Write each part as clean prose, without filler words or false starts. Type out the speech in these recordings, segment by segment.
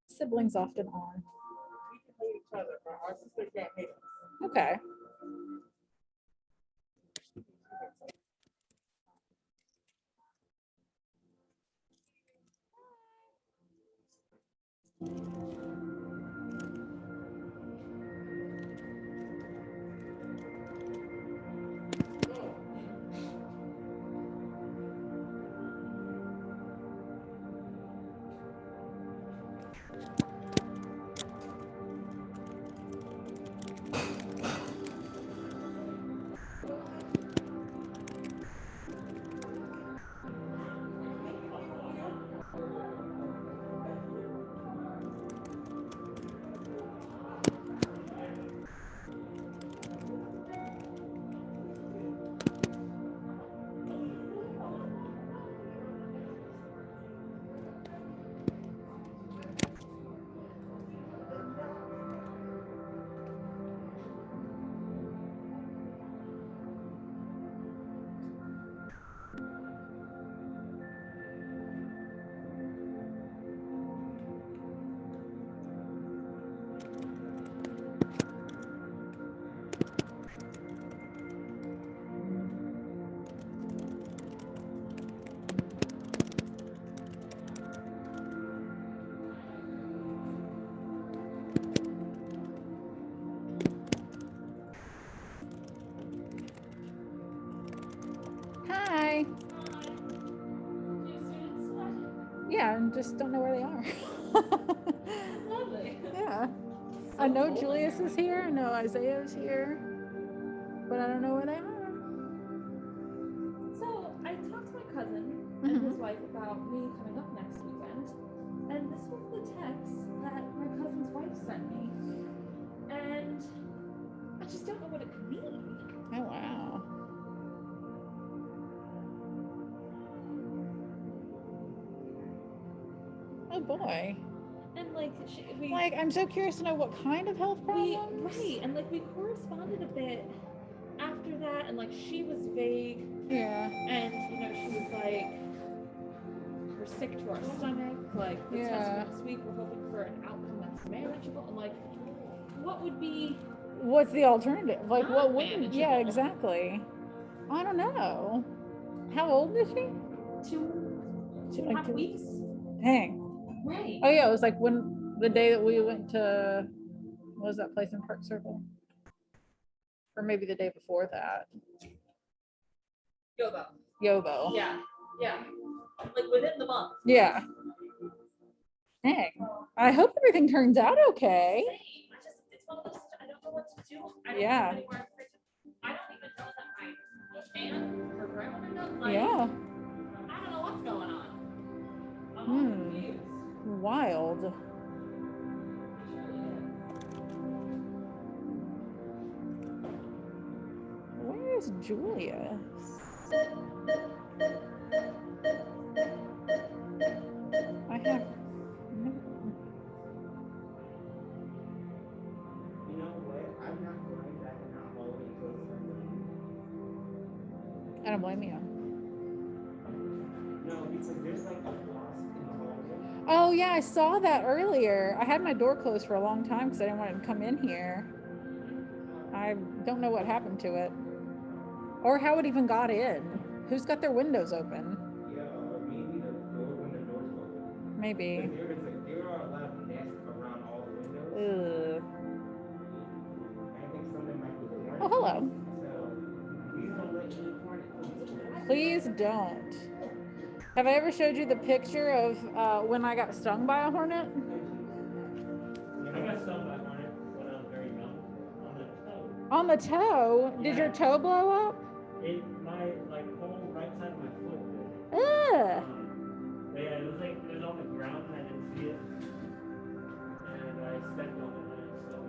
Siblings often are. We can hate each other, but our sister can't hate us. Okay. Hi. Yeah, and just don't know where they are. Lovely. Yeah. So I know cold in Julius here. is here. I know Isaiah is here. But I don't know where they are. So I talked to my cousin and his wife about me coming up next weekend, and this was the text that my cousin's wife sent me, and I just don't know what it could mean. Oh, wow. Oh, boy. And like we Like, I'm so curious to know what kind of health problems. right, and like we corresponded a bit after that, and like she was vague, Yeah. and you know she was like, we're sick to our stomach, like the test Yeah. next week, we're hoping for an outcome that's manageable. I'm like, what would be What's the alternative? Like, not what wouldn't? Yeah, manageable? exactly. I don't know. How old is she? 2.5 weeks? Dang. Right. Oh, yeah. It was like the day that we went to, what was that place in Park Circle? Or maybe the day before that. Yobo. Yobo. Yeah. Yeah. Like within the month. Yeah. Dang. I hope everything turns out okay. Same. It's one of those, I don't know what to do. I don't Yeah. know anywhere. I don't even know that my aunt or grandmother knows. Like, Yeah. I don't know what's going on. I'm all confused. Wild. Where is Julius? I have. You know what? I'm not going back in that hole until I don't blame you. no, because there's like a wasp in the hallway. Oh, yeah, I saw that earlier. I had my door closed for a long time because I didn't want it to come in here. I don't know what happened to it or how it even got in. Who's got their windows open? Yeah, or maybe the door when the door's open. Maybe. There are a lot of nests around all the windows. Ugh. I think some of them might be hornets. Oh, hello. So please don't let any hornet come in. Please don't. Have I ever showed you the picture of when I got stung by a hornet? I got stung by a hornet when I was very young on the toe. On the toe? Did your toe blow up? My like whole right side of my foot did. Ugh. But yeah, it was on the ground and I didn't see it. And I stepped on it and it stung.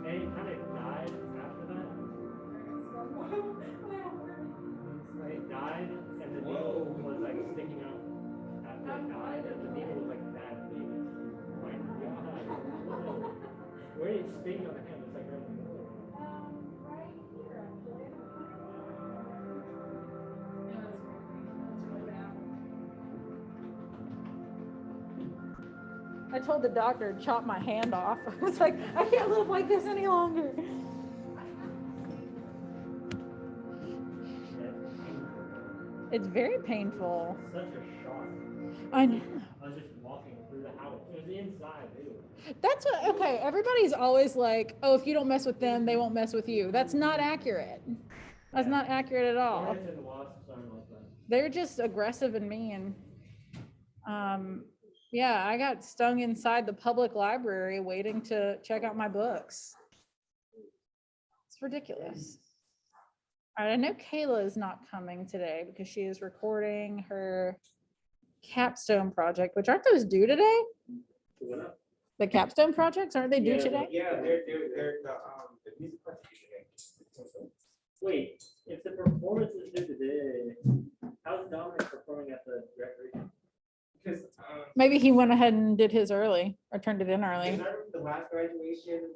And it kind of died after that. It died and the needle was like sticking out after it died, and the needle was like that big. My God. Where did it sting on the hand? It's like right in the middle. Right here, actually. I told the doctor to chop my hand off. I was like, I can't live like this any longer. It's very painful. Such a shock. I know. I was just walking through the house. It was inside, too. That's what, okay, everybody's always like, oh, if you don't mess with them, they won't mess with you. That's not accurate. That's not accurate at all. Hornets and wasps aren't like that. They're just aggressive and mean. Yeah, I got stung inside the public library waiting to check out my books. It's ridiculous. All right, I know Kayla is not coming today because she is recording her capstone project, which aren't those due today? The capstone projects, aren't they due today? Yeah, they're the music today. Wait, if the performance is due today, how's Dominic performing at the recreation? Because Maybe he went ahead and did his early or turned it in early. the last graduation,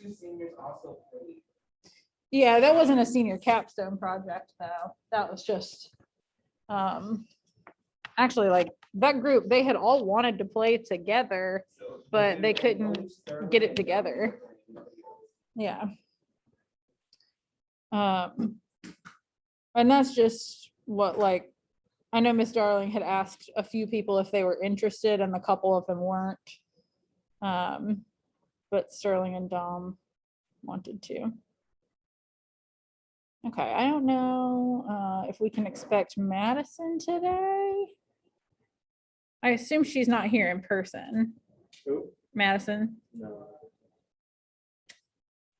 2 seniors also played. Yeah, that wasn't a senior capstone project though. That was just, actually like that group, they had all wanted to play together, but they couldn't get it together. Yeah. And that's just what, like, I know Miss Darling had asked a few people if they were interested and a couple of them weren't. But Sterling and Dom wanted to. Okay, I don't know if we can expect Madison today. I assume she's not here in person. Who? Madison. No.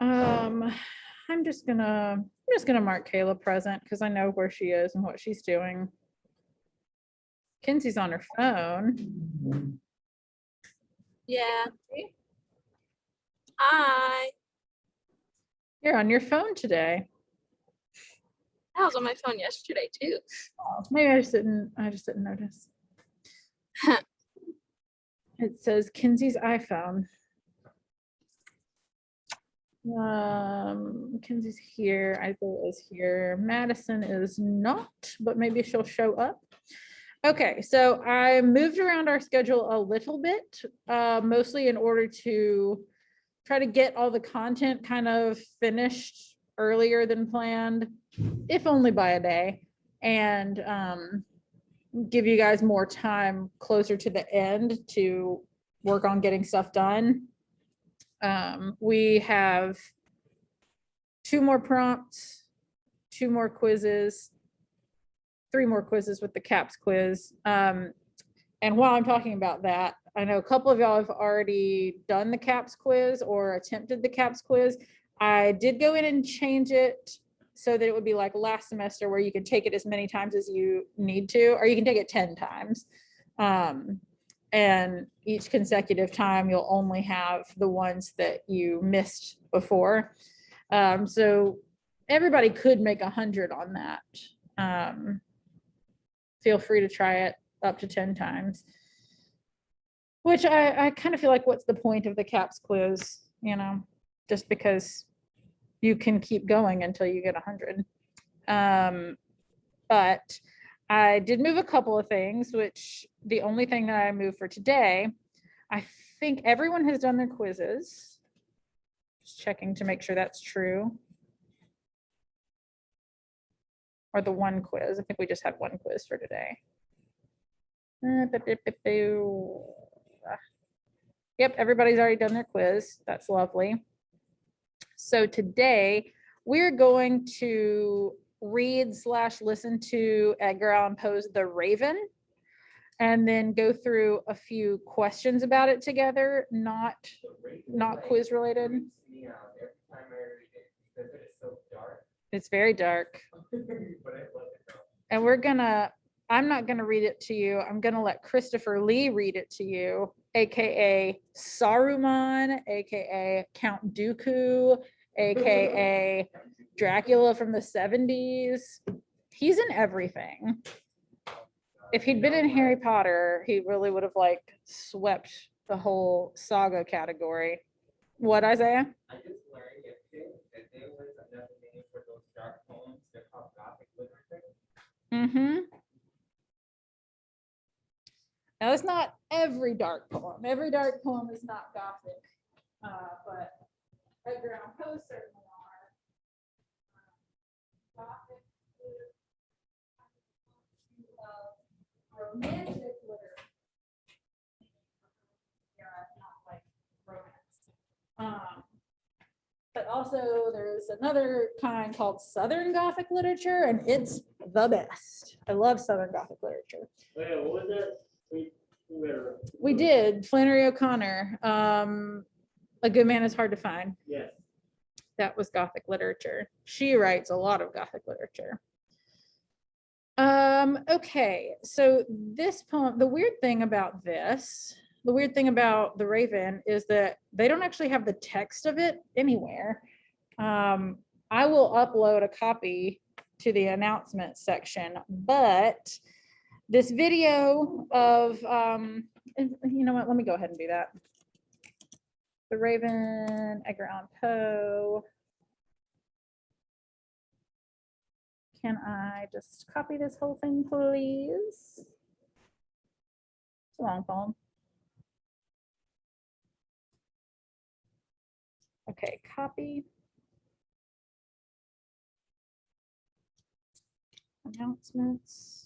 I'm just gonna mark Kayla present because I know where she is and what she's doing. Kinsey's on her phone. Yeah. Hi. You're on your phone today. I was on my phone yesterday too. Oh, maybe I just didn't notice. It says Kinsey's iPhone. Kinsey's here. Isaac is here. Madison is not, but maybe she'll show up. Okay, so I moved around our schedule a little bit, mostly in order to try to get all the content kind of finished earlier than planned, if only by a day, and give you guys more time closer to the end to work on getting stuff done. We have 2 more prompts, 2 more quizzes, 3 more quizzes with the CAPS quiz. And while I'm talking about that, I know a couple of y'all have already done the CAPS quiz or attempted the CAPS quiz. I did go in and change it so that it would be like last semester where you can take it as many times as you need to, or you can take it 10 times. And each consecutive time you'll only have the ones that you missed before. So everybody could make 100 on that. Feel free to try it up to 10 times. Which I kind of feel like, what's the point of the CAPS quiz, you know, just because you can keep going until you get 100. But I did move a couple of things, which the only thing that I moved for today, I think everyone has done their quizzes. Just checking to make sure that's true. Or the one quiz. I think we just had one quiz for today. Yep, everybody's already done their quiz. That's lovely. So today we're going to read/listen to Edgar Allan Poe's The Raven, and then go through a few questions about it together, not quiz related. Every time I read it, because it is so dark. It's very dark. But I love it though. And I'm not gonna read it to you. I'm gonna let Christopher Lee read it to you, AKA Saruman, AKA Count Dooku, AKA Dracula from the 70s. He's in everything. If he'd been in Harry Potter, he really would have like swept the whole saga category. What, Isaiah? I just learned yesterday that there was another name for those dark poems. They're called Gothic literature. Mm-hmm. Now, it's not every dark poem. Every dark poem is not Gothic, but Edgar Allan Poe certainly are. Gothic is romantic literature. Yeah, not like romance. But also there's another kind called Southern Gothic literature, and it's the best. I love Southern Gothic literature. Wait, what was that? We did Flannery O'Connor. A Good Man Is Hard to Find. Yes. That was Gothic literature. She writes a lot of Gothic literature. Okay, so this poem, the weird thing about The Raven is that they don't actually have the text of it anywhere. I will upload a copy to the announcement section, but this video of, you know what, let me go ahead and do that. The Raven, Edgar Allan Poe. Can I just copy this whole thing, please? It's a long poem. Okay, copy. Announcements.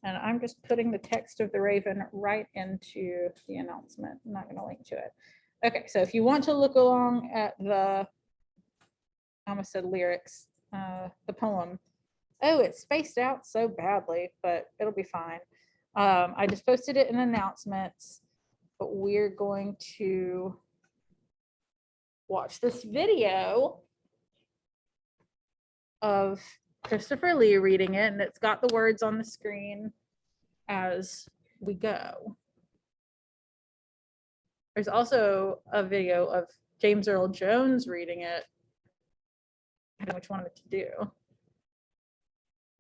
And I'm just putting the text of The Raven right into the announcement. I'm not going to link to it. Okay, so if you want to look along at the, I almost said lyrics, the poem. Oh, it's spaced out so badly, but it'll be fine. I just posted it in announcements, but we're going to watch this video of Christopher Lee reading it, and it's got the words on the screen as we go. There's also a video of James Earl Jones reading it. I don't know which one to do.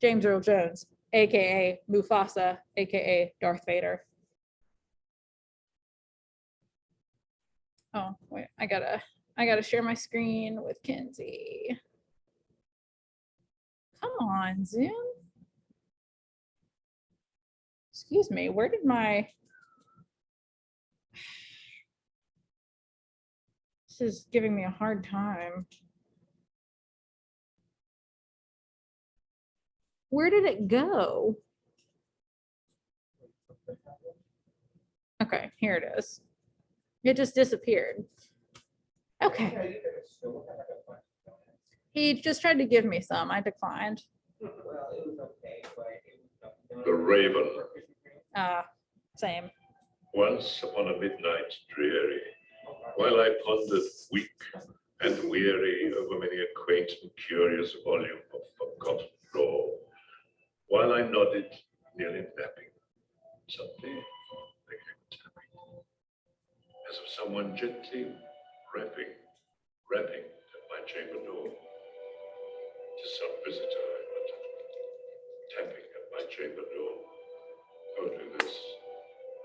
James Earl Jones, aka Mufasa, aka Darth Vader. Oh, wait, I gotta share my screen with Kinsey. Come on, Zoom. Excuse me, where did my... This is giving me a hard time. Where did it go? Okay, here it is. It just disappeared. Okay. He just tried to give me some. I declined. The Raven. Same. Once upon a midnight dreary, while I pondered weak and weary over many a quaint and curious volume of forgotten lore, while I nodded, nearly napping, suddenly there came a tapping, as of someone gently rapping at my chamber door. 'Tis some visitor, I muttered, tapping at my chamber door. Only this,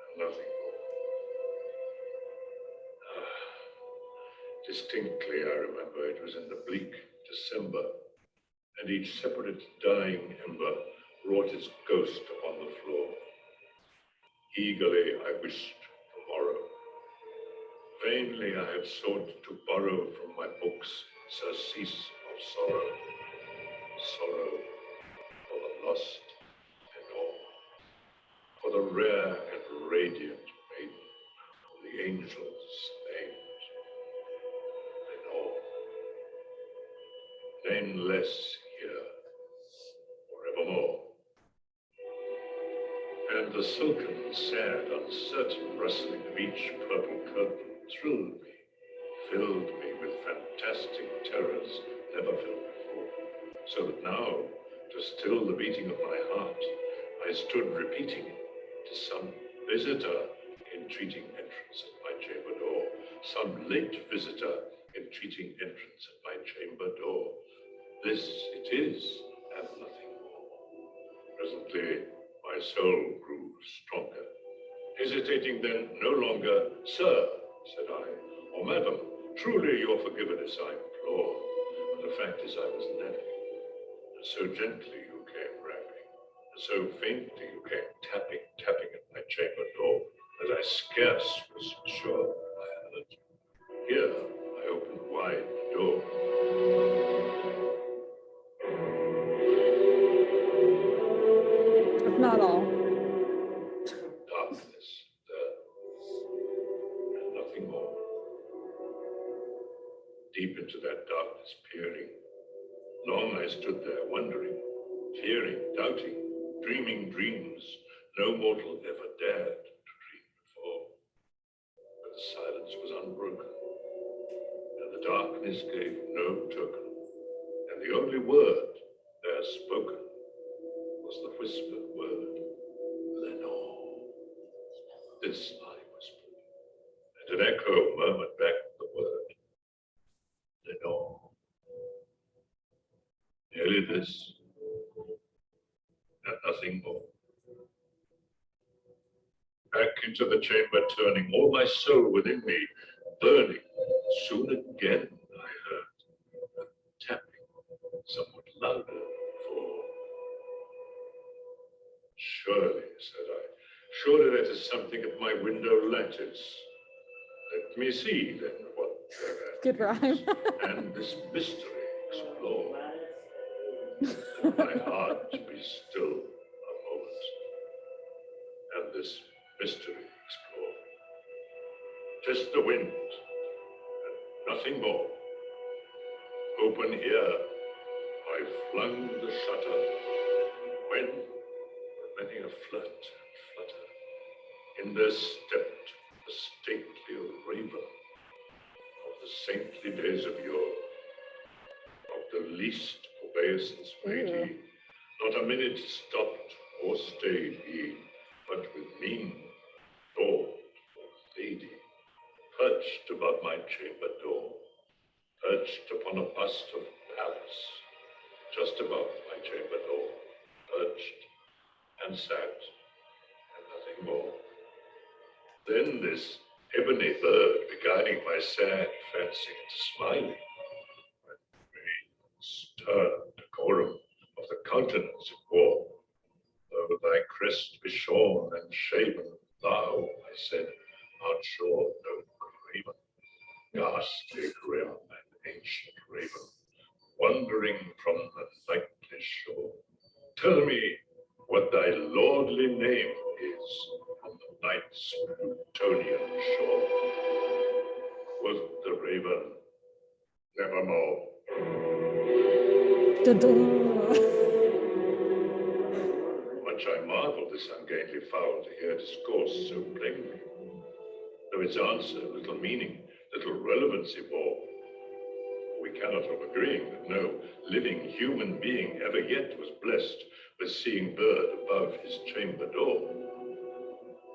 and nothing more. Distinctly, I remember it was in the bleak December, and each separate dying ember wrought its ghost upon the floor. Eagerly I wished tomorrow. Vainly I had sought to borrow from my books surcease of sorrow. Sorrow for the lost and all, for the rare and radiant maiden whom the angels named, and all. Nameless here, forevermore. And the silken, sad, uncertain rustling of each purple curtain thrilled me, filled me with fantastic terrors never felt before. So that now, to still the beating of my heart, I stood repeating, "'Tis some visitor entreating entrance at my chamber door, some late visitor entreating entrance at my chamber door. This it is, and nothing more." Presently, my soul grew stronger. Hesitating then no longer, "Sir," said I, "or madam, truly your forgiveness I implore. But The fact is, I was napping, and so gently you came rapping, and so faintly you came tapping at my chamber door, that I scarce was sure I heard you. Here, I opened wide the door. That's not all. Darkness there, and nothing more. Deep into that darkness peering, long I stood there wondering, fearing, doubting, dreaming dreams no mortal ever dared to dream before. But the silence was unbroken, and the darkness gave no token, and the only word there spoken was the whispered word, Lenore. This I whispered, and an echo murmured back the word, Lenore. Merely this, and nothing more. Back into the chamber turning, all my soul within me burning. Soon again I heard a tapping, somewhat louder, for surely, said I, surely that is something at my window lattice. Let me see then what there Good rhyme. and this mystery explore. My heart be still a moment, and this mystery explore. 'Tis the wind, and nothing more. Open here, I flung the shutter, when, many a flirt and flutter, in there stepped a stately raven of the saintly days of yore, of the least obeisance made he, not a minute stopped or stayed he, but with mien, thought of lady, perched above my chamber door, perched upon a bust of Pallas, just above my chamber door, perched and sat, and nothing more. Then this ebony bird beguiling my sad fancy into smiling, stern decorum of the countenance it wore. Though thy crest be shorn and shaven, thou, I said, art sure no craven, ghastly grim and ancient raven, wandering from the nightly shore. Tell me what thy lordly name is on the night's Plutonian shore. Quoth the raven, nevermore. Much I marvel this ungainly fowl to hear discourse so plainly, though its answer little meaning, little relevancy bore. We cannot help agreeing that no living human being ever yet was blessed with seeing bird above his chamber door.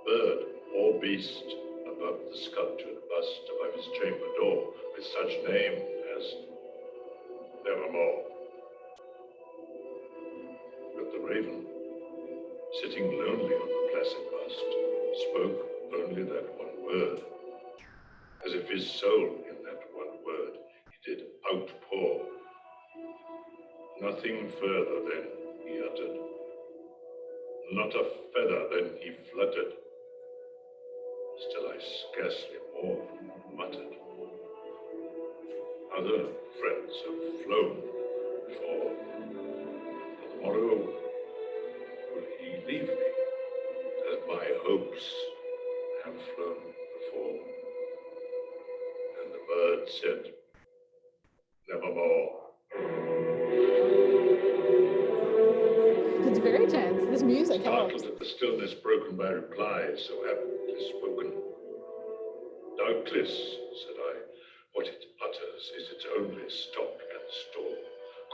Bird or beast above the sculptured bust above his chamber door, with such name as nevermore. But the raven, sitting lonely on the placid bust, spoke only that one word, as if his soul in that one word he did outpour. Nothing further then he uttered, not a feather then he fluttered. Still I scarcely more muttered. Other friends have flown before. Tomorrow will he leave me, as my hopes have flown before? And the bird said, nevermore. It's very tense. This music helps. Startled at the stillness broken by replies so aptly spoken. Doubtless, said I, what it utters is its only stock and store,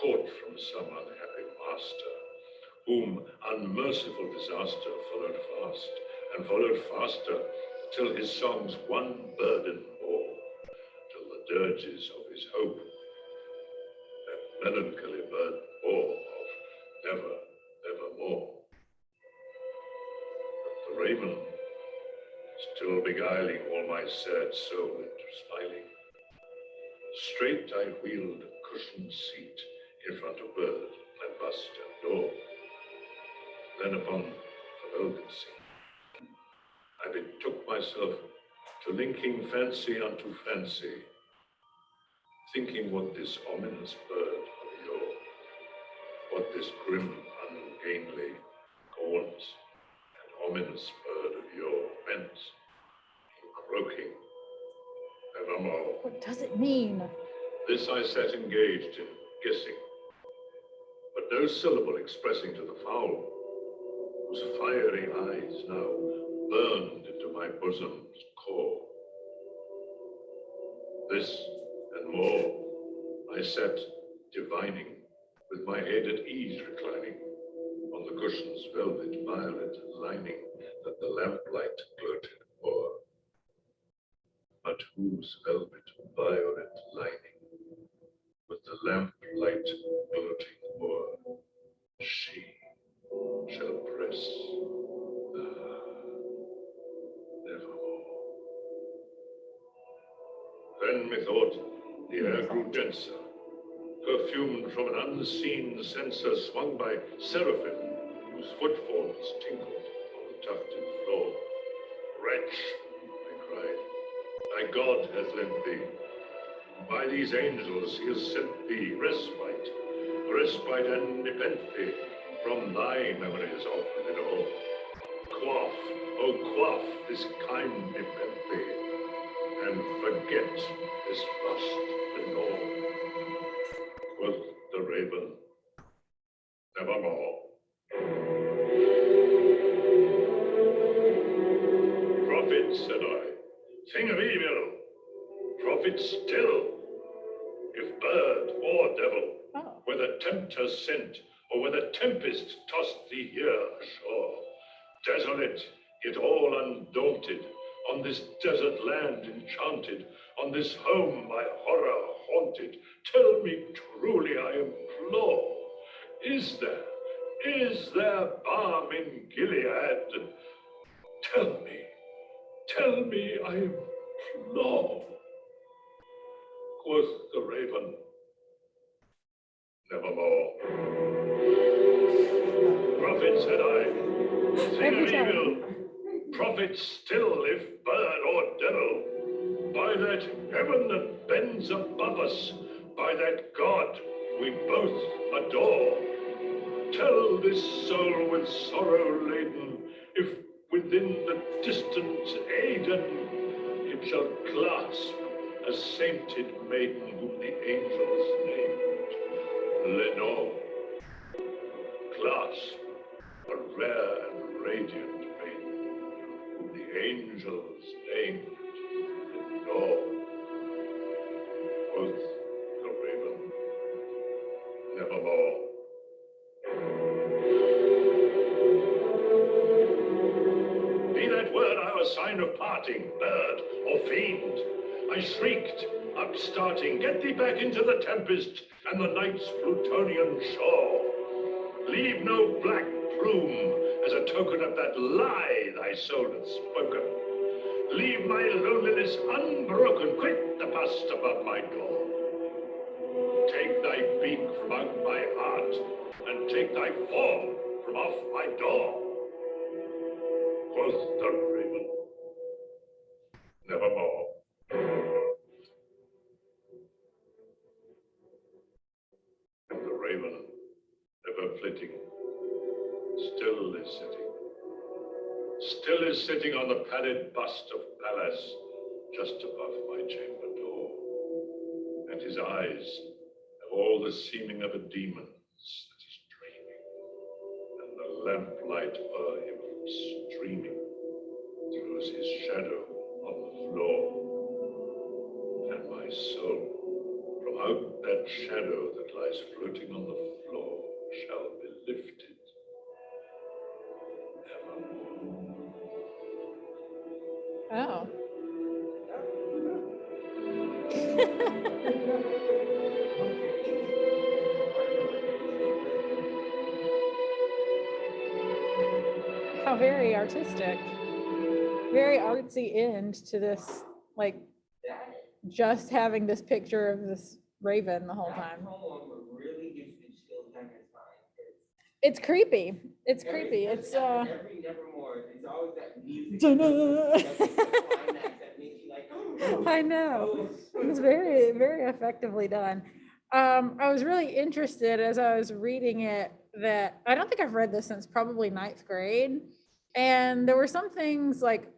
caught from some unhappy master, whom unmerciful disaster followed fast, and followed faster, till his songs one burden bore, till the dirges of his hope, that melancholy burden bore of never, nevermore. But the raven, still beguiling all my sad soul into smiling, straight I wheeled cushioned seat in front of bird and bust and door. Then upon the velvet seat, I betook myself to linking fancy unto fancy, thinking what this ominous bird of yore, what this grim, ungainly, gaunt, and ominous bird of yore meant in croaking evermore. What does it mean? This I sat engaged in guessing, but no syllable expressing to the fowl, whose fiery eyes now burned into my bosom's core. This and more I sat divining, with my head at ease reclining on the cushion's velvet violet lining that the lamplight gloated o'er. But whose velvet violet lining, with the lamplight gloating o'er, she shall press, nevermore. Then methought the air grew denser, perfumed from an unseen censer swung by seraphim, whose footfalls tinkled on the tufted floor. Wretch, I cried, thy God hath lent thee. By these angels he has sent thee respite and nepenthe from thy memories of it all. Quaff, oh quaff this kind nepenthe, and forget this lust and all. Quoth the raven, nevermore. Prophet, said I, thing of evil, prophet still, if bird or devil, whether tempter sent, or whether tempest tossed thee here ashore, desolate, yet all undaunted, on this desert land enchanted, on this home by horror haunted, tell me truly, I implore, is there balm in Gilead? Tell me, I implore. Quoth the raven, nevermore. Prophet, said I, thing of evil, prophet still, if bird or devil, by that heaven that bends above us, by that God we both adore, tell this soul with sorrow laden, if within the distant Aidenn it shall clasp a sainted maiden whom the angels named Lenore. Clasp a rare and radiant maiden whom the angels named Lenore. Quoth the raven, nevermore. Be that word our sign of parting, bird or fiend. I shrieked, upstarting, get thee back into the tempest and the night's Plutonian shore. Leave no black plume as a token of that lie thy soul hath spoken. Leave my loneliness unbroken, quit the bust above my door. Take thy beak from out my heart, and take thy form from off my door. Quoth the raven, nevermore. And the raven, ever flitting, still is sitting on the padded bust of Pallas, just above my chamber door. And his eyes have all the seeming of a demon's that is dreaming, and the lamplight o'er him streaming throws his shadow on the floor. And my soul, from out that shadow that lies floating on the floor, shall be lifted evermore. Oh. How very artistic. Very artsy end to this, like, just having this picture of this raven the whole That time. poem really gives you chills down your spine. It's creepy. It's creepy. It's Every Nevermore, there's always that music. Dunno. That makes the climax that makes you like, I know. It's very, very effectively done. I was really interested as I was reading it that I don't think I've read this since probably ninth grade. And there were some things like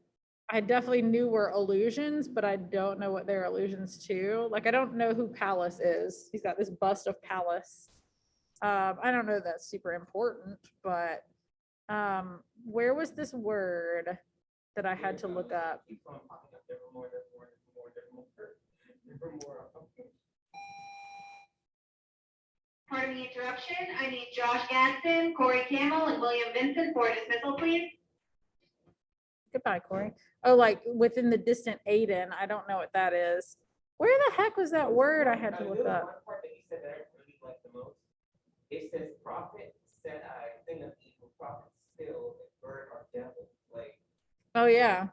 I definitely knew were allusions, but I don't know what they're allusions to. Like I don't know who Pallas is. He's got this bust of Pallas. I don't know that's super important, but where was this word that I had to look up? Keeps on popping up, Nevermore, Nevermore, Nevermore, Nevermore, Nevermore. Pardon the interruption. I need Josh Ganson, Corey Camel, and William Vincent for dismissal, please. Goodbye, Corey. Oh, like within the distant Aiden. I don't know what that is. Where the heck was that word I had to look up? One part that you said that I really like the most. It says prophet said thing of evil, prophet still, if bird or devil. Like Oh yeah.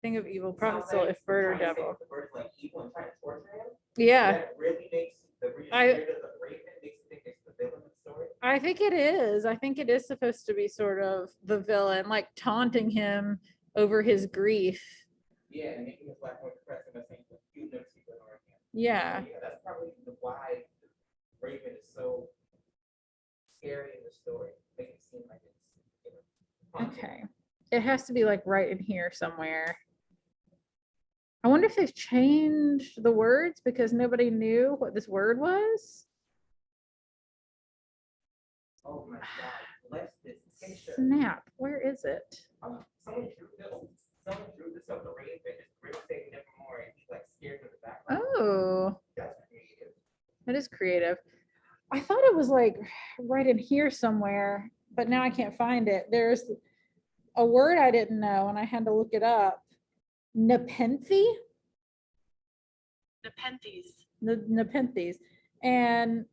Thing of evil, prophet sounds still, like if bird or trying to say devil. The bird's like evil and trying to torture him. Yeah, That really makes the really I- scared of the raven makes you think it's the villain of the story. I think it is. I think it is supposed to be sort of the villain, like taunting him over his grief. Yeah, and making his life more depressing by saying you never see the Lord again. Yeah. Yeah, that's probably why the raven is so scary in the story. Make it seem like it's haunted. Okay. It has to be like right in here somewhere. I wonder if they've changed the words because nobody knew what this word was. Oh my God, bless this picture. Snap. Where is it? Someone drew this. Someone drew this of the raven. It's really saying Nevermore, and he's like scared in the background. Oh, That's creative. that is creative. I thought it was like right in here somewhere, but now I can't find it. There's a word I didn't know and I had to look it up. Nepenthe? Nepenthes. And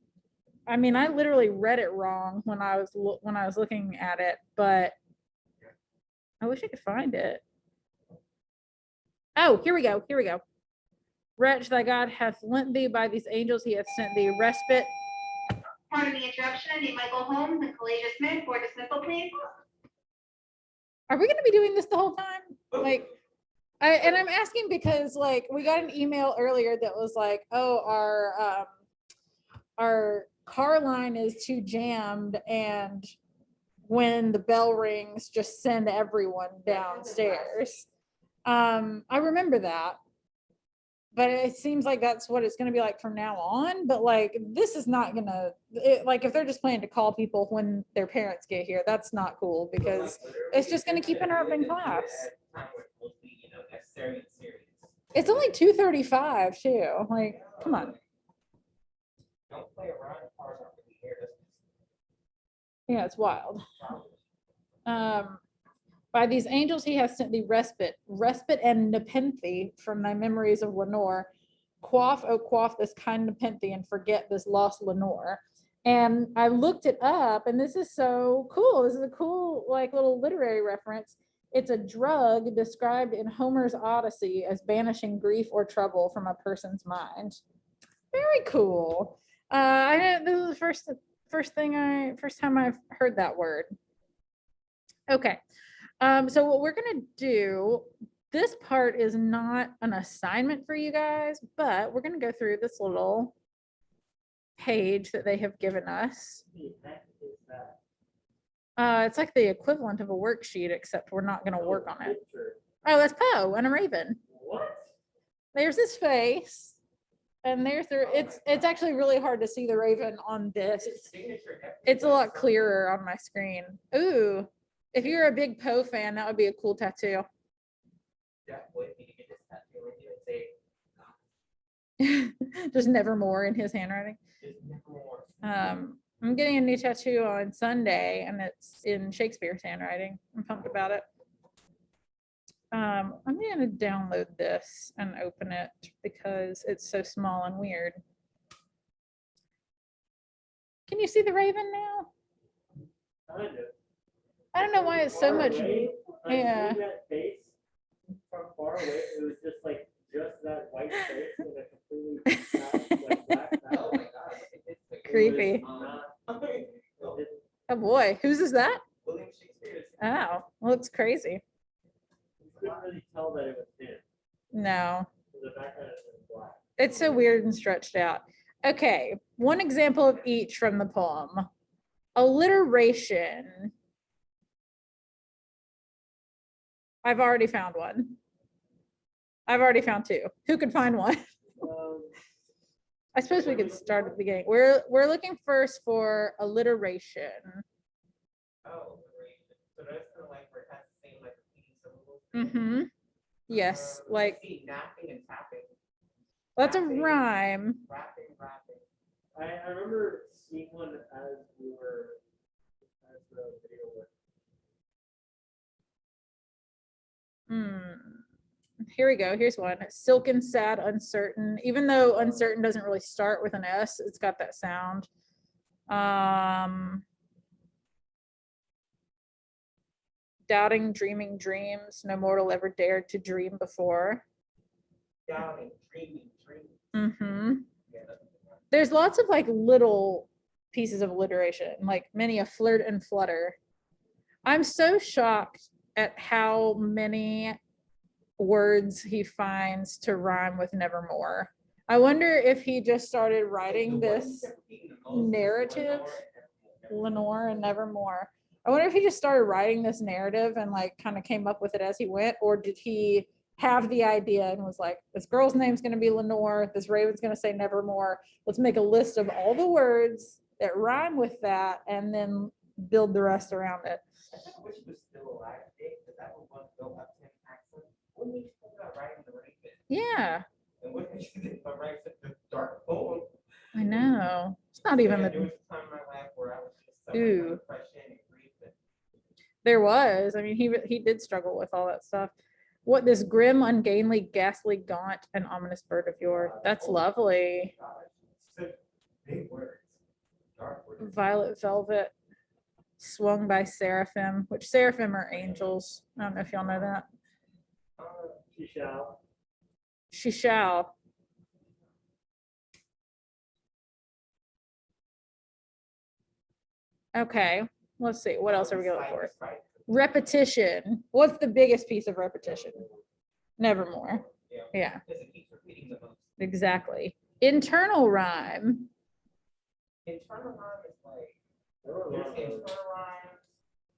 I mean, I literally read it wrong when I was looking at it, but I wish I could find it. Oh, here we go. Here we go. Wretch, thy God hath lent thee by these angels, he hath sent thee respite. Pardon the interruption. I need Michael Holmes and Kalasia Smith for dismissal, please. Are we going to be doing this the whole time? Like, and I'm asking because like we got an email earlier that was like, oh, our car line is too jammed, and when the bell rings, just send everyone downstairs. I remember that, but it seems like that's what it's going to be like from now on. But like, this is not gonna like if they're just planning to call people when their parents get here, that's not cool because it's just going to keep interrupting class. It's only 2:35 too. Like, come on. Don't play around. Cars aren't really here. Yeah, it's wild. By these angels he hath sent thee respite and nepenthe from thy memories of Lenore. Quaff, oh quaff this kind nepenthe and forget this lost Lenore. And I looked it up, and this is so cool. This is a cool, like, little literary reference. It's a drug described in Homer's Odyssey as banishing grief or trouble from a person's mind. Very cool. This is the first time I've heard that word. Okay. So what we're gonna do, this part is not an assignment for you guys, but we're gonna go through this little page that they have given us. It's like the equivalent of a worksheet, except we're not gonna work on it. Oh, that's Poe and a raven. What? There's his face, and there's it's actually really hard to see the raven on this. It's a lot clearer on my screen. Ooh. If you're a big Poe fan, that would be a cool tattoo. Just Nevermore in his handwriting. I'm getting a new tattoo on Sunday, and it's in Shakespeare's handwriting. I'm pumped about it. I'm going to download this and open it because it's so small and weird. Can you see the raven now? I don't know why it's so much. Yeah. That face from far away, it was just like that white face with a completely black, like creepy. Oh boy, whose is that? William Shakespeare. Oh, well, it's crazy. You couldn't really tell that it was him. No, The background is in black. it's so weird and stretched out. Okay, one example of each from the poem. Alliteration. I've already found one. I've already found two. Who could find one? I suppose we could start at the beginning. We're looking first for alliteration. Oh, so that's kind of like where it has the same like repeating syllables. Mm-hmm. Yes, like See, napping and tapping. that's a Rapping, rhyme. rapping. I remember seeing one as we were as the video was. Here we go. Here's one. Silken, sad, uncertain. Even though uncertain doesn't really start with an S, it's got that sound. Doubting, dreaming dreams, no mortal ever dared to dream before. Doubting, dreaming, dreaming. Mm-hmm. Yeah, There's lots of like little pieces of alliteration, like many a flirt and flutter. I'm so shocked at how many words he finds to rhyme with nevermore. I wonder if he just started writing this narrative, Lenore and Nevermore. I wonder if he just started writing this narrative and like kind of came up with it as he went, or did he have the idea and was like, this girl's name's going to be Lenore, this raven's going to say Nevermore. Let's make a list of all the words that rhyme with that and then build the rest around it. I kind of wish he was still alive today, because that would want to go up to an accent. What makes you think about writing the raven? Yeah, And what makes you think about writing such a dark poem? I know. It's not even There the, was a time in my life where I was just Ooh. suffering from depression and grief. there was. I mean, he did struggle with all that stuff. What, this grim, ungainly, ghastly, gaunt, and ominous bird of yore. That's lovely. Such big words. Dark words. Violet velvet, swung by seraphim, which seraphim are angels. I don't know if y'all know that. She shall. She shall. Okay, let's see. What else are we going for? Repetition. What's the biggest piece of repetition? Nevermore. Yeah, Because it keeps repeating the most. exactly. Internal rhyme. Internal rhyme is like, There were a there's lot of internal rhymes,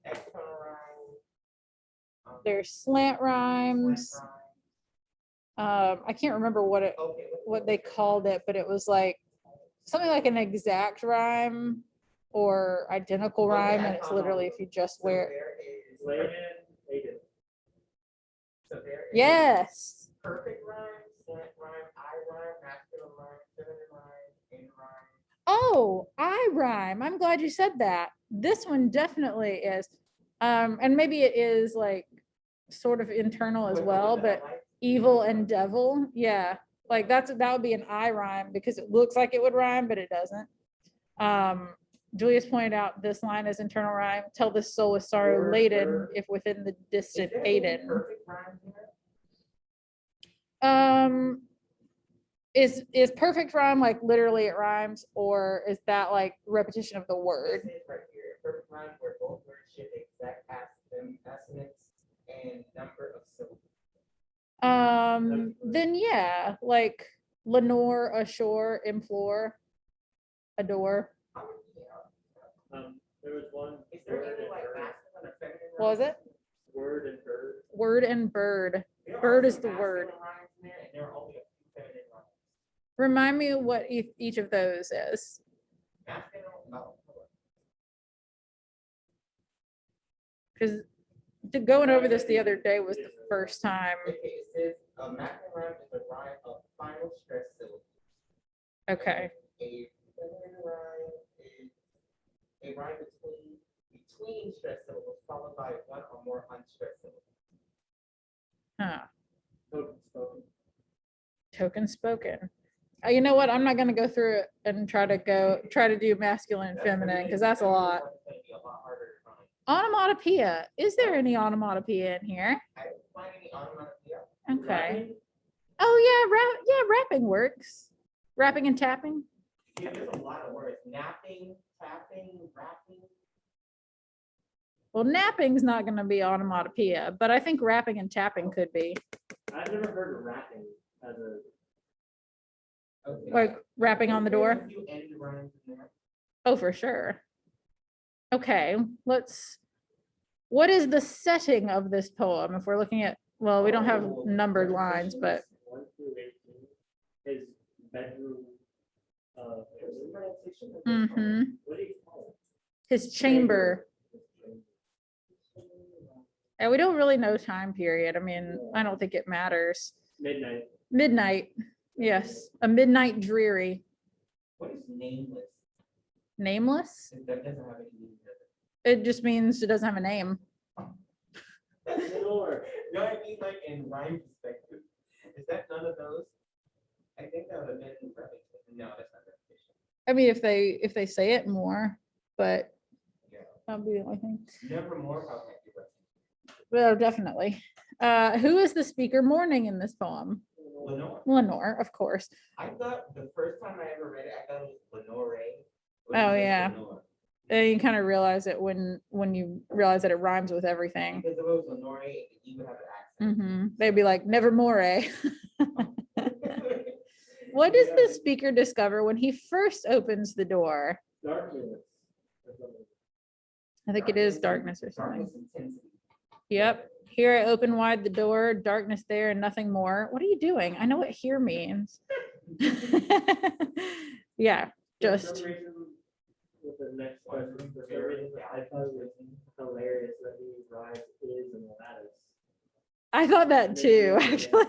external rhymes. There's slant rhymes. slant rhymes. I can't remember what they called it, but it was like something like an exact rhyme or identical rhyme, and it's literally if you just So wear. there is Layden, Aiden. So there is Yes. perfect rhyme, slant rhyme, I rhyme, masculine rhyme, feminine rhyme, in rhyme. Oh, I rhyme. I'm glad you said that. This one definitely is. And maybe it is like sort of internal as well, but evil and devil. Yeah. Like that would be an I rhyme because it looks like it would rhyme, but it doesn't. Julius pointed out this line is internal rhyme. Tell this soul with sorrow Word, laden, word. if within the distant Is there any Aiden. perfect rhyme here? Is perfect rhyme like literally it rhymes, or is that like repetition of the word? This is right here, perfect rhyme where both words share the exact assonance and number of syllables. Then yeah, like Lenore, ashore, implore, adore. There was one. Is there word any and like bird. masculine or feminine rhymes? What was it? Word and bird. Word and bird. There are Bird is some the word. masculine rhymes in there, and there are only a few feminine rhymes. Remind me what each of those is. Masculine, no. Because going over this the other day was the first time. Okay, it says a masculine rhyme is a rhyme of final stress syllables. Okay. A feminine rhyme is a rhyme between stress syllables followed by one or more unstressed syllables. Huh. Token spoken. Token spoken. You know what? I'm not going to go through it and try to do masculine and feminine because that's a lot. It's gonna be a lot harder to find. Onomatopoeia. Is there any onomatopoeia in here? I didn't find any onomatopoeia. Okay. Oh yeah, rapping works. Rapping and tapping. Yeah, there's a lot of words. Napping, tapping, rapping. Well, napping's not going to be onomatopoeia, but I think rapping and tapping could be. I've never heard of rapping as a. Okay. Like rapping on the door? There's a few end rhymes in there. Oh, for sure. Okay, what is the setting of this poem? If we're looking at, well, we don't have numbered lines, but 1 through 18. His bedroom. What's the pronunciation of this mhm, What do you call his chamber. it? And we don't really know time period. I mean, I don't think it matters. Midnight. Midnight. Yes, a midnight dreary. What is nameless? Nameless? That doesn't have any meaning, does It just means it doesn't have a name. Or No, I mean like in rhyme perspective. Is that none of those? I think that would have been repetition. No, that's not repetition. I mean, if they say it more, but Yeah. that'll be the only thing. Never more. Okay, you're right. Well, definitely. Who is the speaker mourning in this poem? Lenore. Lenore, of course. I thought the first time I ever read it, I thought it was Lenore. Oh, yeah. You kind of realize it when you realize that it rhymes with everything. Because if it was Lenore, you would have an accent. They'd be like, nevermore, eh? What does the speaker discover when he first opens the door? darkness. I think it is darkness or something. Darkness intensity. Yep. Here I open wide the door, darkness there and nothing more. What are you doing? I know what here means. Yeah, For just. some reason, with the next question, for some reason, I thought it was hilarious that he writes is in the lattice. I thought that too, actually.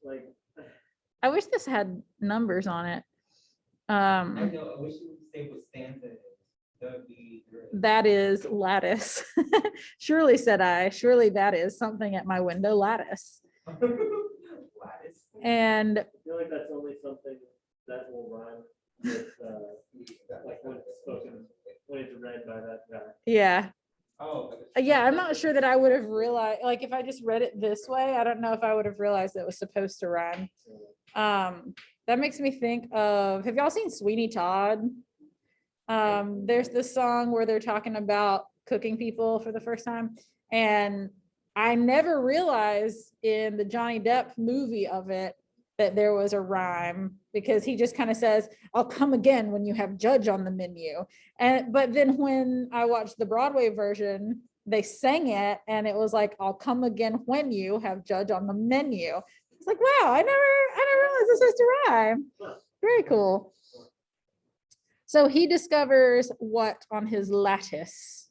Like, I wish this had numbers on it. I know. I wish you would say what stanza it is. That would be great. That is lattice. Surely, said I, surely that is something at my window lattice. Lattice. And I feel like that's only something that will rhyme with, like when it's spoken, when it's read by that guy. yeah, Oh. yeah, I'm not sure that I would have realized, like if I just read it this way, I don't know if I would have realized it was supposed to rhyme. That makes me think of, have y'all seen Sweeney Todd? There's this song where they're talking about cooking people for the first time. And I never realized in the Johnny Depp movie of it that there was a rhyme, because he just kind of says, I'll come again when you have Judge on the menu. But then when I watched the Broadway version, they sang it and it was like, I'll come again when you have Judge on the menu. It's like, wow, I never realized this was to rhyme. Very cool. So he discovers what on his lattice?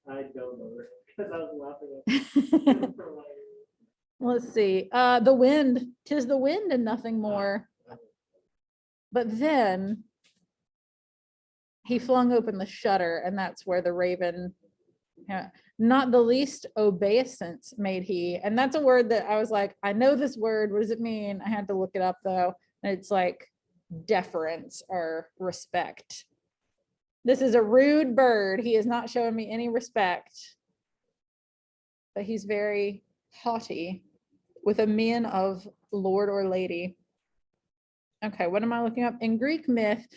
I don't know, because I was laughing at for like, Let's see. The wind, 'tis the wind and nothing more. But then he flung open the shutter, and that's where the raven, not the least obeisance made he. And that's a word that I was like, I know this word. What does it mean? I had to look it up though. And it's like deference or respect. This is a rude bird. He is not showing me any respect, but he's very haughty with a mien of lord or lady. Okay, what am I looking up? In Greek myth,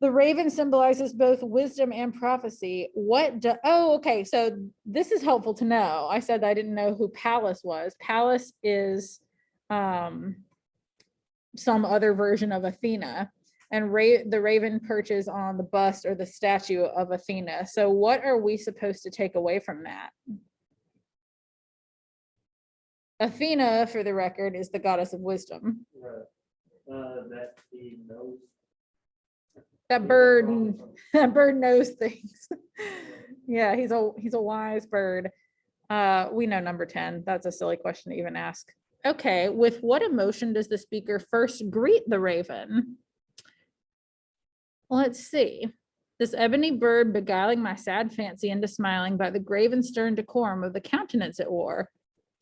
the raven symbolizes both wisdom and prophecy. Oh, okay, so this is helpful to know. I said I didn't know who Pallas was. Pallas is some other version of Athena, and the raven perches on the bust or the statue of Athena. So what are we supposed to take away from that? Athena, for the record, is the goddess of wisdom. that he knows. That bird knows things. Yeah, he's a wise bird. We know number 10. That's a silly question to even ask. Okay, with what emotion does the speaker first greet the raven? Let's see. This ebony bird beguiling my sad fancy into smiling by the grave and stern decorum of the countenance it wore.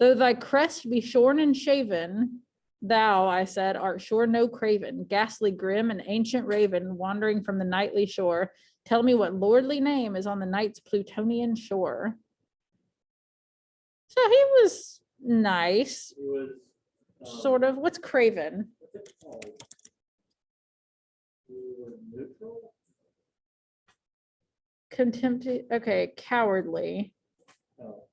Though thy crest be shorn and shaven, thou, I said, art sure no craven, ghastly grim and ancient raven, wandering from the nightly shore. Tell me what lordly name is on the night's Plutonian shore. So he was nice. He was Sort of. What's craven? what's it called? Neutral? Contempt. Okay, cowardly. Oh.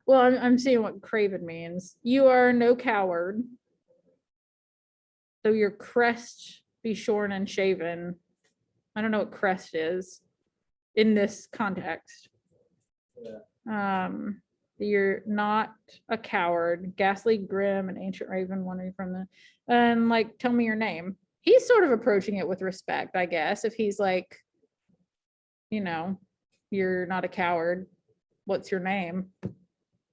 Well, I'm seeing what craven means. You are no coward, though your crest be shorn and shaven. I don't know what crest is in this context. Yeah. You're not a coward, ghastly, grim, an ancient raven wandering from the, and like, tell me your name. He's sort of approaching it with respect, I guess. If he's like, you know, you're not a coward, what's your name?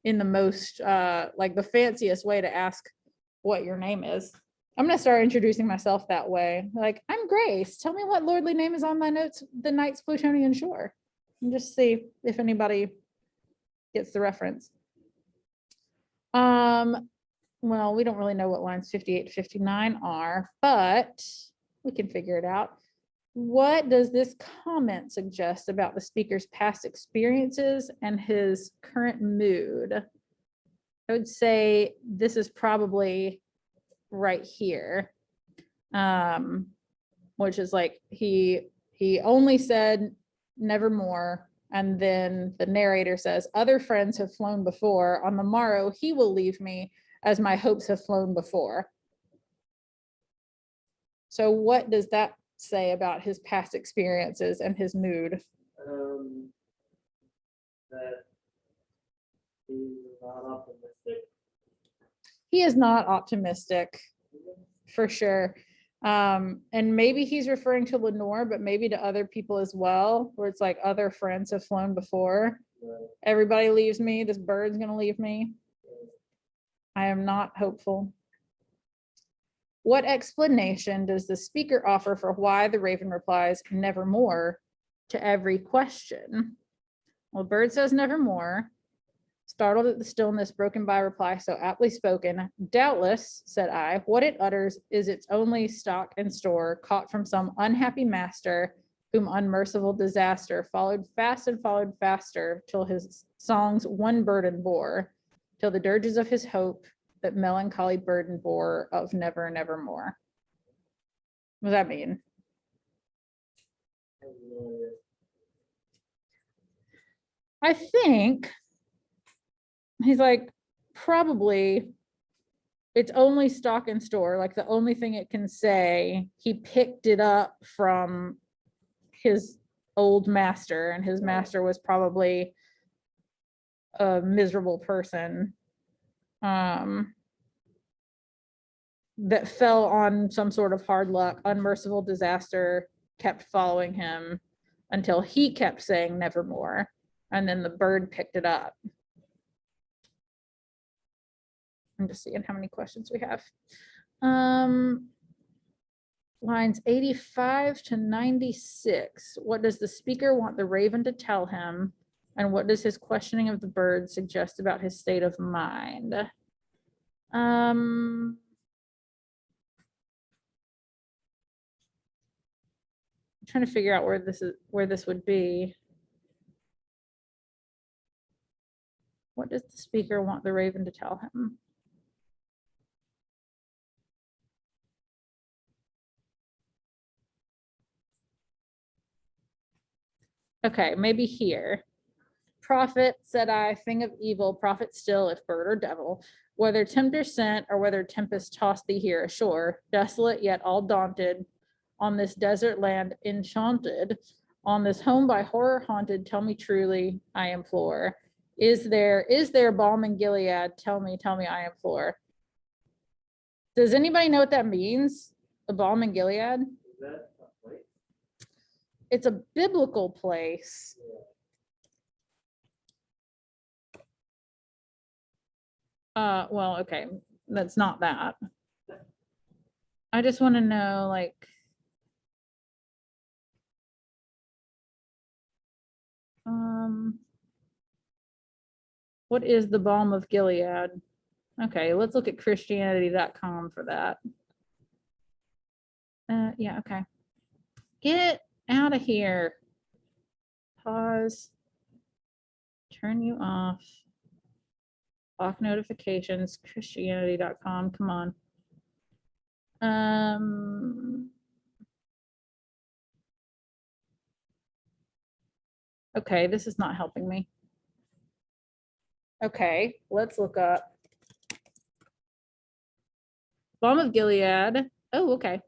In the most, like the fanciest way to ask what your name is. I'm gonna start introducing myself that way. Like, I'm Grace. Tell me what lordly name is on thy notes, the knight's Plutonian shore. And just see if anybody gets the reference. Well, we don't really know what lines 58 to 59 are, but we can figure it out. What does this comment suggest about the speaker's past experiences and his current mood? I would say this is probably right here, which is like he only said nevermore, and then the narrator says, other friends have flown before, on the morrow he will leave me as my hopes have flown before. So what does that say about his past experiences and his mood? That he's not optimistic. He is not optimistic, for sure. And maybe he's referring to Lenore, but maybe to other people as well, where it's like other friends have flown before. Right. Everybody leaves me. This bird's gonna leave me. I am not hopeful. What explanation does the speaker offer for why the raven replies nevermore to every question? Well, the bird says nevermore. Startled at the stillness broken by a reply so aptly spoken. Doubtless, said I, what it utters is its only stock and store, caught from some unhappy master, whom unmerciful disaster followed fast and followed faster, till his songs one burden bore, till the dirges of his hope that melancholy burden bore of never, nevermore. What does that mean? I have no idea. I think he's like, probably it's only stock and store, like the only thing it can say, he picked it up from his old master, and his master was probably a miserable person that fell on some sort of hard luck, unmerciful disaster kept following him until he kept saying nevermore, and then the bird picked it up. I'm just seeing how many questions we have. Lines 85 to 96. What does the speaker want the raven to tell him? And what does his questioning of the bird suggest about his state of mind? I'm trying to figure out where this would be. What does the speaker want the raven to tell him? Okay, maybe here. Prophet, said I, thing of evil, prophet still, if bird or devil, whether tempter sent or whether tempest tossed thee here ashore, desolate yet all daunted, on this desert land enchanted, on this home by horror haunted, tell me truly, I implore. Is there balm in Gilead? Tell me, I implore. Does anybody know what that means? A balm in Gilead? Is that a place? It's a biblical place. Well, okay, that's not that. I just want to know, like, what is the balm of Gilead? Okay, let's look at Christianity.com for that. Yeah, okay. Get out of here. Pause. Turn you off. Lock notifications. Christianity.com. Come on. Okay, this is not helping me. Okay, let's look up Balm of Gilead. Oh, okay.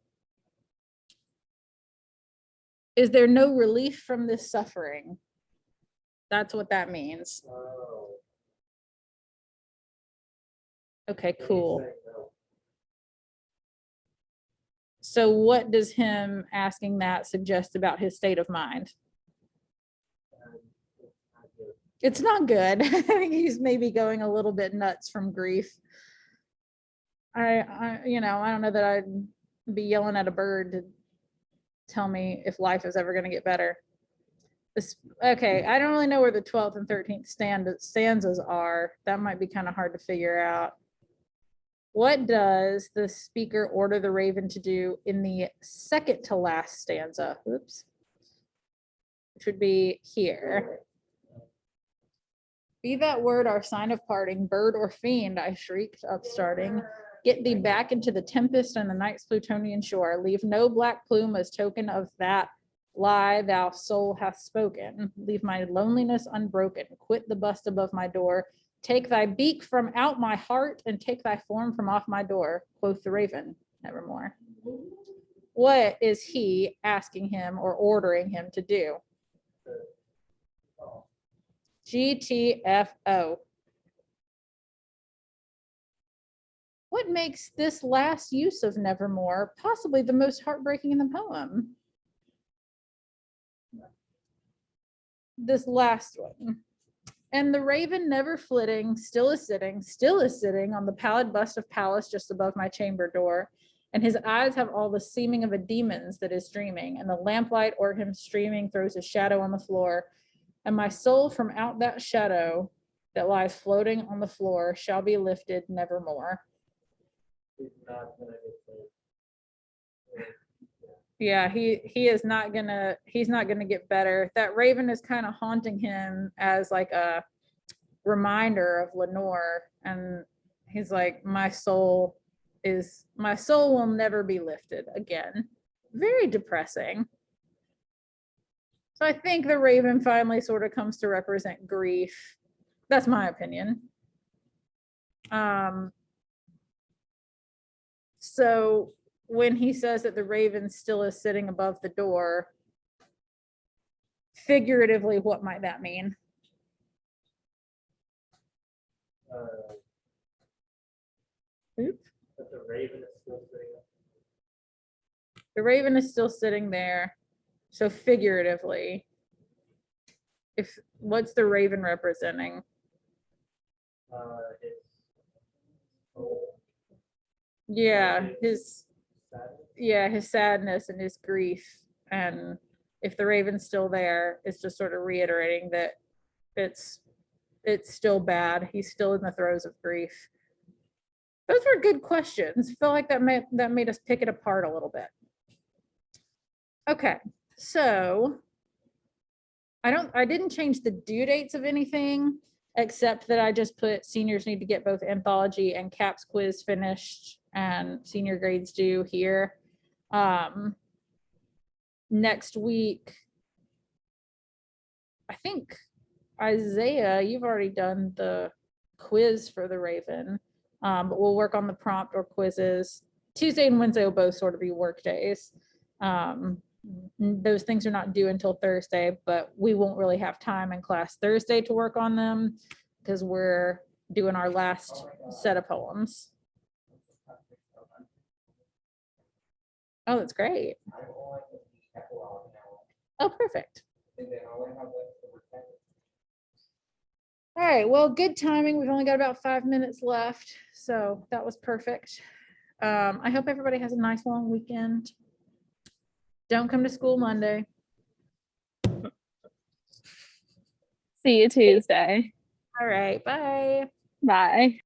Is there no relief from this suffering? That's what that means. Oh. Okay, cool. So what does him asking that suggest about his state of mind? It's not good. I think he's maybe going a little bit nuts from grief. I don't know that I'd be yelling at a bird to tell me if life is ever going to get better. Okay, I don't really know where the 12th and 13th stanzas are. That might be kind of hard to figure out. What does the speaker order the raven to do in the second to last stanza? Oops. Which would be here. Be that word our sign of parting, bird or fiend, I shrieked, upstarting. Get thee back into the tempest and the night's Plutonian shore. Leave no black plume as token of that lie thou soul hath spoken. Leave my loneliness unbroken. Quit the bust above my door. Take thy beak from out my heart and take thy form from off my door, quoth the raven, nevermore. What is he asking him or ordering him to do? GTFO. What makes this last use of nevermore possibly the most heartbreaking in the poem? This last one. And the raven never flitting, still is sitting on the pallid bust of Pallas just above my chamber door. And his eyes have all the seeming of a demon's that is dreaming, and the lamplight o'er him streaming throws a shadow on the floor. And my soul from out that shadow that lies floating on the floor shall be lifted nevermore. Yeah, he's not gonna get better. That raven is kind of haunting him as like a reminder of Lenore, and he's like, my soul will never be lifted again. Very depressing. So I think the raven finally sort of comes to represent grief. That's my opinion. So when he says that the raven still is sitting above the door, figuratively, what might that mean? Oops. But the raven is still sitting up. The raven is still sitting there. So figuratively, what's the raven representing? His sadness and his grief. And if the raven's still there, it's just sort of reiterating that it's still bad. He's still in the throes of grief. Those were good questions. I feel like that made us pick it apart a little bit. Okay, so I didn't change the due dates of anything, except that I just put seniors need to get both anthology and CAPS quiz finished and senior grades due here. Next week, I think Isaiah, you've already done the quiz for the Raven, but we'll work on the prompt or quizzes. Tuesday and Wednesday will both sort of be work days. Those things are not due until Thursday, but we won't really have time in class Thursday to work on them because we're doing our last set of poems. Oh, that's great. Oh, perfect. All right, well, good timing. We've only got about 5 minutes left, so that was perfect. I hope everybody has a nice long weekend. Don't come to school Monday. See you Tuesday. All right, bye. Bye.